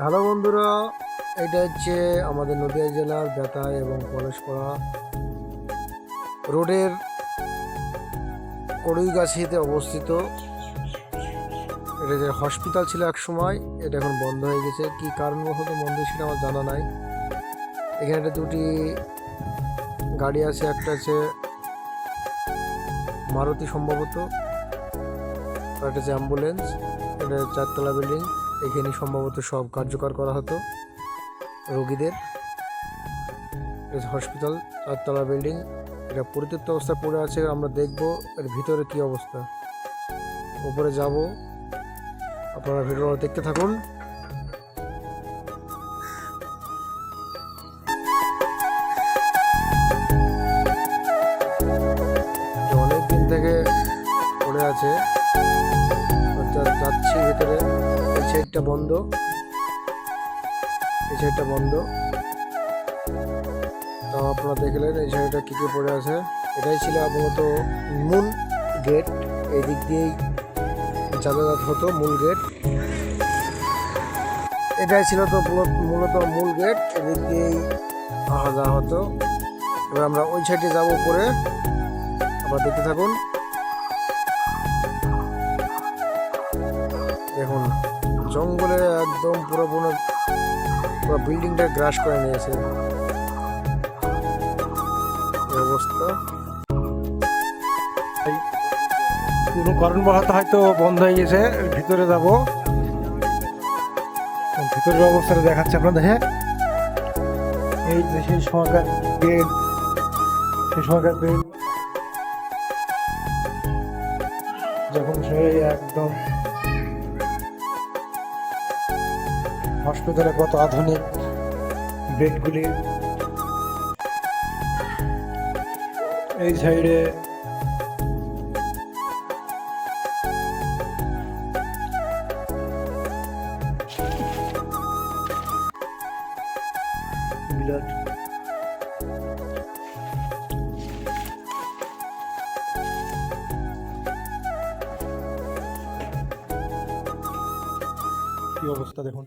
Hello বন্ধুরা, এটা হচ্ছে আমাদের নদিয়া জেলার বেতায় এবং পলাশপাড়া রোডের কড়ইগাছিতে অবস্থিত। এটা যে হসপিটাল ছিল এক সময়, এটা এখন বন্ধ হয়ে গেছে। কি কারণবশত বন্ধ ছিল আমার জানা নাই। এখানে একটা দুটি গাড়ি আছে, একটা আছে মারুতি সম্ভবত, আর একটা আছে অ্যাম্বুলেন্স। এটা 4 তলা বিল্ডিং। এখানে সম্ভবত সব কার্যকর করা হতো রোগীদের। হসপিটাল 4 তলা বিল্ডিং, এটা পরিত্যক্ত অবস্থায় পড়ে আছে। আমরা দেখব এর ভিতরে কি অবস্থা। উপরে যাব, আপনারা ভিডিও দেখতে থাকুন। অনেক দিন থেকে পড়ে আছে, যাচ্ছি ভিতরে। এই সাইডটা বন্ধ, এই সাইডটা বন্ধ। তো আপনারা দেখলেন এই সাইডটা কী কী পড়ে আছে। এটাই ছিল মূলত মূল গেট। এই দিক দিয়েই যাতায়াত হতো, মূল গেট এটাই ছিল। তো মূলত মূল গেট, এদিক দিয়েই আসা যাওয়া হতো। এবার আমরা ওই সাইডে যাবো উপরে, আবার দেখতে থাকুন। দেখুন, জঙ্গলে একদম পুরো বিল্ডিংটা গ্রাস করে নিয়েছে এই অবস্থা। কোনো কারণবশত হয়তো বন্ধ হয়ে গেছে। ভিতরে যাব, ভিতরের অবস্থাটা দেখাচ্ছে আপনাদের। হ্যাঁ, এই যে সেই সময়কার বেড, সেই সময়কার বেড যখন সেই একদম হসপিটালে কত আধুনিক বেডগুলি। এই সাইডে বিরাট কি অবস্থা দেখুন।